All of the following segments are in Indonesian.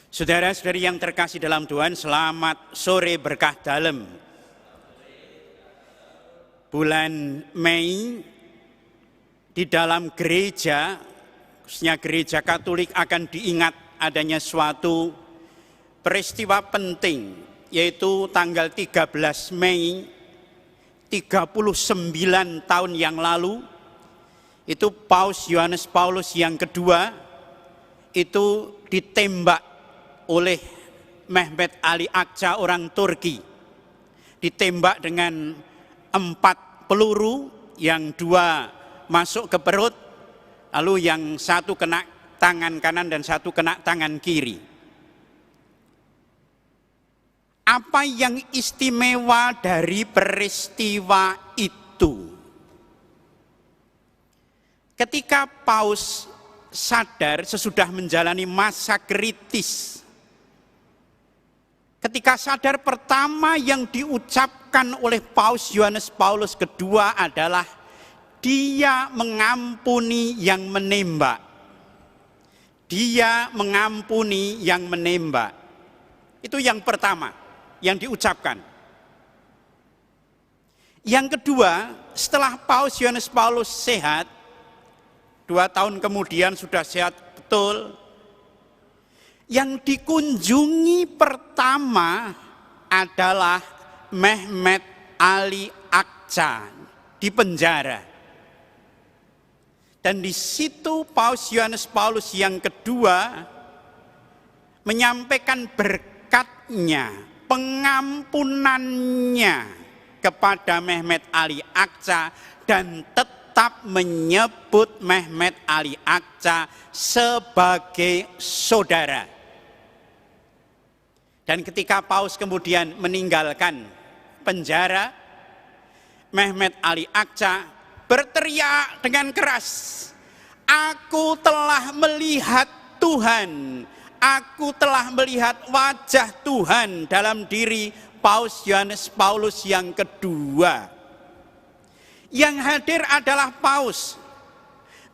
Saudara-saudari yang terkasih dalam Tuhan, selamat sore berkah dalam. Bulan Mei di dalam gereja, khususnya gereja Katolik, akan diingat adanya suatu peristiwa penting, yaitu tanggal 13 Mei 39 tahun yang lalu, itu Paus Yohanes Paulus yang kedua itu ditembak oleh Mehmet Ali Akça, orang Turki. Ditembak dengan 4 peluru, yang 2 masuk ke perut, lalu yang 1 kena tangan kanan dan 1 kena tangan kiri. Apa yang istimewa dari peristiwa itu? Ketika Paus sadar sesudah menjalani masa kritis, ketika sadar, pertama yang diucapkan oleh Paus Yohanes Paulus kedua adalah dia mengampuni yang menembak. Dia mengampuni yang menembak. Itu yang pertama yang diucapkan. Yang kedua, setelah Paus Yohanes Paulus sehat, 2 tahun kemudian sudah sehat betul, yang dikunjungi pertama adalah Mehmet Ali Akça di penjara. Dan di situ Paus Yohanes Paulus yang kedua menyampaikan berkatnya, pengampunannya kepada Mehmet Ali Akça, dan tetap menyebut Mehmet Ali Akça sebagai saudara. Dan ketika Paus kemudian meninggalkan penjara, Mehmet Ali Akça berteriak dengan keras, "Aku telah melihat Tuhan, aku telah melihat wajah Tuhan dalam diri Paus Yohanes Paulus yang kedua." Yang hadir adalah Paus,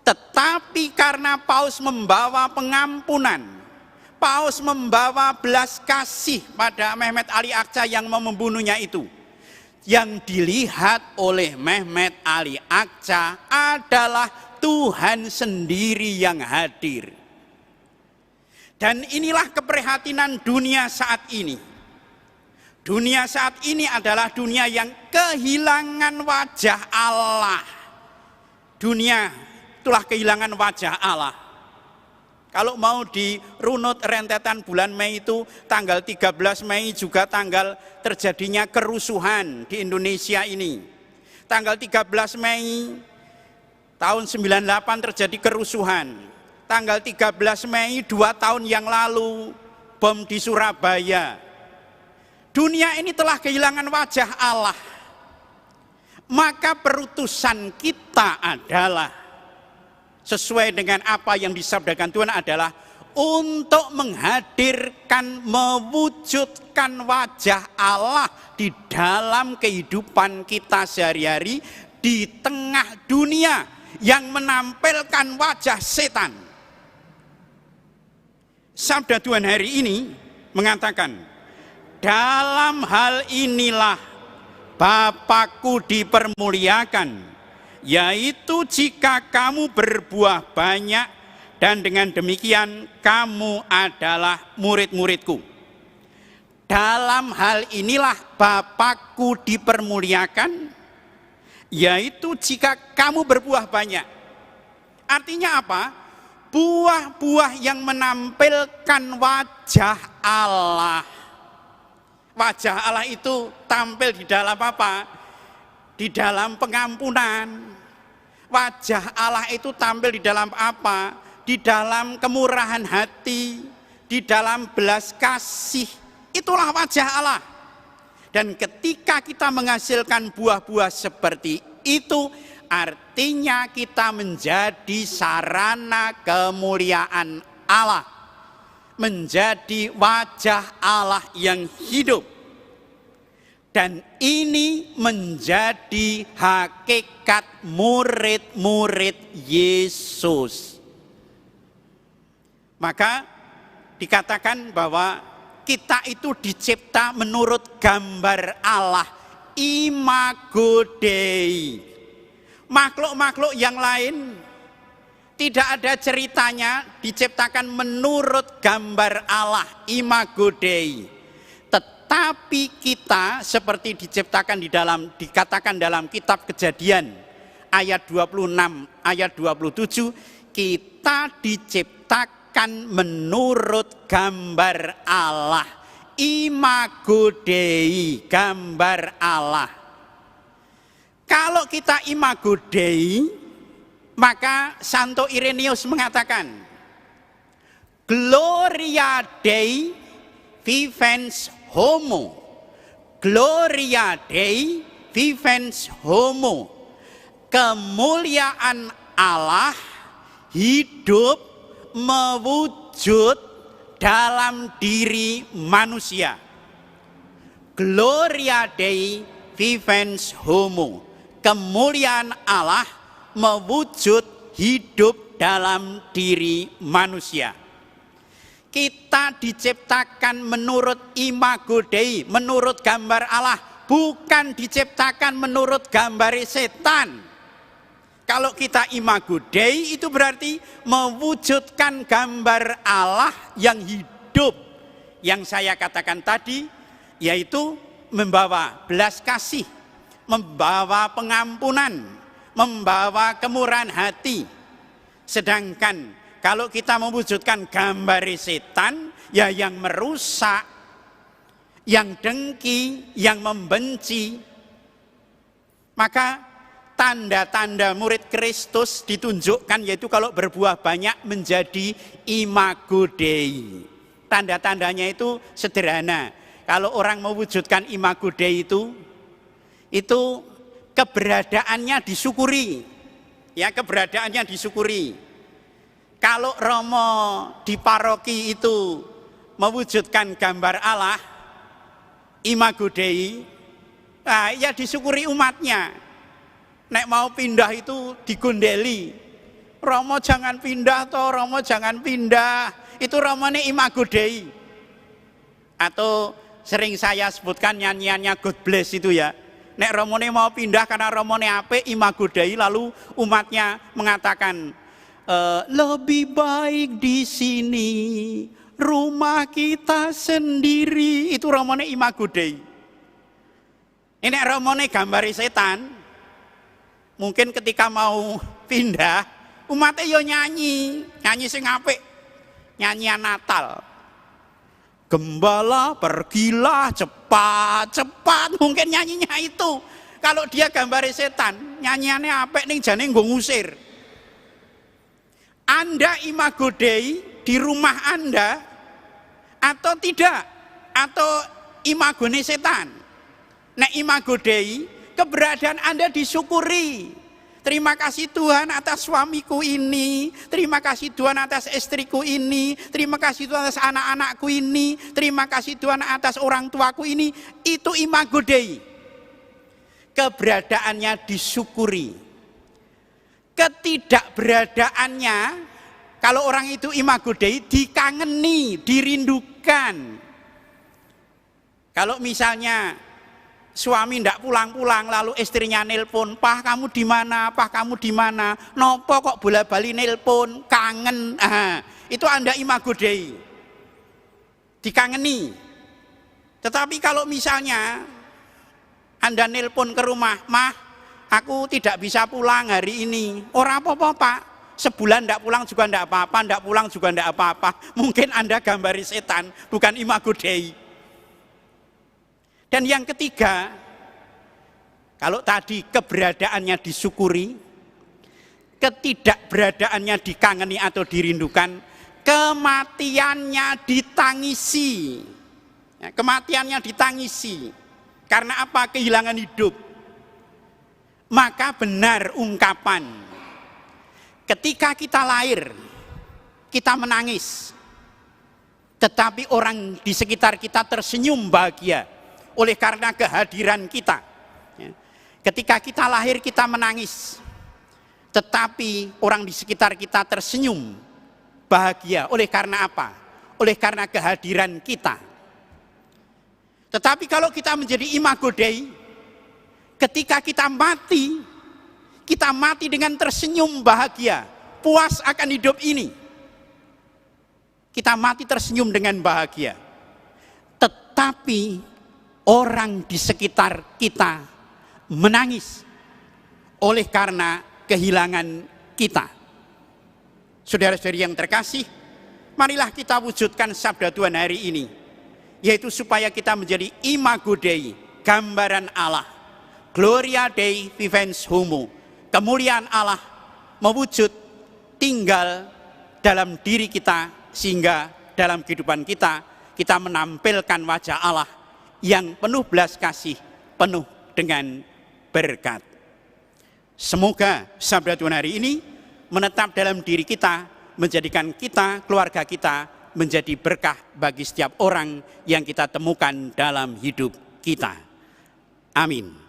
tetapi karena Paus membawa pengampunan, Paus membawa belas kasih pada Mehmet Ali Akça yang mau membunuhnya itu, yang dilihat oleh Mehmet Ali Akça adalah Tuhan sendiri yang hadir. Dan inilah keprihatinan dunia saat ini. Dunia saat ini adalah dunia yang kehilangan wajah Allah. Dunia itulah kehilangan wajah Allah. Kalau mau dirunut rentetan bulan Mei itu, tanggal 13 Mei juga tanggal terjadinya kerusuhan di Indonesia ini. Tanggal 13 Mei tahun 98 terjadi kerusuhan. Tanggal 13 Mei 2 tahun yang lalu bom di Surabaya. Dunia ini telah kehilangan wajah Allah. Maka perutusan kita adalah, sesuai dengan apa yang disabdakan Tuhan, adalah untuk menghadirkan, mewujudkan wajah Allah di dalam kehidupan kita sehari-hari di tengah dunia yang menampilkan wajah setan. Sabda Tuhan hari ini mengatakan, "Dalam hal inilah Bapakku dipermuliakan, yaitu jika kamu berbuah banyak, dan dengan demikian kamu adalah murid-muridku." Dalam hal inilah Bapakku dipermuliakan, yaitu jika kamu berbuah banyak. Artinya apa? Buah-buah yang menampilkan wajah Allah. Wajah Allah itu tampil di dalam apa? Di dalam pengampunan. Wajah Allah itu tampil di dalam apa? Di dalam kemurahan hati, di dalam belas kasih. Itulah wajah Allah. Dan ketika kita menghasilkan buah-buah seperti itu, artinya kita menjadi sarana kemuliaan Allah. Menjadi wajah Allah yang hidup. Dan ini menjadi hakikat murid-murid Yesus. Maka dikatakan bahwa kita itu dicipta menurut gambar Allah, imago Dei. Makhluk-makhluk yang lain tidak ada ceritanya diciptakan menurut gambar Allah, imago Dei. Tetapi kita seperti diciptakan dikatakan dalam kitab Kejadian ayat 26, ayat 27, kita diciptakan menurut gambar Allah, imago Dei, gambar Allah. Kalau kita imago Dei, maka Santo Irenaeus mengatakan, Gloria Dei vivens homo, Gloria Dei vivens homo. Kemuliaan Allah hidup mewujud dalam diri manusia. Gloria Dei vivens homo. Kemuliaan Allah mewujud hidup dalam diri manusia. Kita diciptakan menurut imago Dei, menurut gambar Allah, bukan diciptakan menurut gambar setan. Kalau kita imago Dei itu berarti mewujudkan gambar Allah yang hidup. Yang saya katakan tadi, yaitu membawa belas kasih, membawa pengampunan, membawa kemurahan hati. Sedangkan kalau kita mewujudkan gambar setan, ya yang merusak, yang dengki, yang membenci, maka tanda-tanda murid Kristus ditunjukkan, yaitu kalau berbuah banyak menjadi imago Dei. Tanda-tandanya itu sederhana. Kalau orang mewujudkan imago Dei itu keberadaannya disyukuri. Ya, keberadaannya disyukuri. Kalau Romo di paroki itu mewujudkan gambar Allah, imago Dei, nah, ya disyukuri umatnya. Nek mau pindah itu digondeli. Romo jangan pindah toh, Romo jangan pindah. Itu Romone imago Dei. Atau sering saya sebutkan nyanyiannya God Bless itu ya. Nek Romone mau pindah karena Romone apik, imago Dei, lalu umatnya mengatakan, lebih baik di sini, rumah kita sendiri. Itu Romone imago Dei. Ini Romone gambari setan. Mungkin ketika mau pindah, umatnya yo nyanyi sing apik, nyanyian Natal. Gembala pergilah cepat-cepat, mungkin nyanyinya itu. Kalau dia gambari setan, nyanyiannya apik ning jane nggo ngusir. Anda imago Dei di rumah Anda atau tidak, atau imagone setan. Nek imago Dei, keberadaan Anda disyukuri. Terima kasih Tuhan atas suamiku ini, terima kasih Tuhan atas istriku ini, terima kasih Tuhan atas anak-anakku ini, terima kasih Tuhan atas orang tuaku ini. Itu imago Dei. Keberadaannya disyukuri. Ketidakberadaannya, kalau orang itu imago Dei, dikangeni, dirindukan. Kalau misalnya suami ndak pulang-pulang, lalu istrinya nelpon, "Pah, kamu di mana? Pah, kamu di mana? Nopo kok bola-bali nelpon? Kangen." Itu Anda imago Dei. Dikangeni. Tetapi kalau misalnya Anda nelpon ke rumah, "Mah, aku tidak bisa pulang hari ini." Ora apa-apa, Pak. Sebulan ndak pulang juga ndak apa-apa, ndak pulang juga ndak apa-apa. Mungkin Anda gambari setan, bukan imago Dei. Dan yang ketiga, kalau tadi keberadaannya disyukuri, ketidakberadaannya dikangeni atau dirindukan, kematiannya ditangisi. Kematiannya ditangisi. Karena apa? Kehilangan hidup. Maka benar ungkapan, ketika kita lahir, kita menangis. Tetapi orang di sekitar kita tersenyum bahagia oleh karena kehadiran kita. Ketika kita lahir kita menangis, tetapi orang di sekitar kita tersenyum bahagia oleh karena apa? oleh karena kehadiran kita. Tetapi kalau kita menjadi imago Dei, ketika kita mati dengan tersenyum bahagia, puas akan hidup ini. Kita mati tersenyum dengan bahagia. Tetapi orang di sekitar kita menangis oleh karena kehilangan kita. Saudara-saudari yang terkasih, marilah kita wujudkan sabda Tuhan hari ini, yaitu supaya kita menjadi imago Dei, gambaran Allah. Gloria Dei vivens homo, kemuliaan Allah mewujud tinggal dalam diri kita, sehingga dalam kehidupan kita menampilkan wajah Allah yang penuh belas kasih, penuh dengan berkat. Semoga sabda Tuhan hari ini menetap dalam diri kita, menjadikan kita, keluarga kita, menjadi berkah bagi setiap orang yang kita temukan dalam hidup kita. Amin.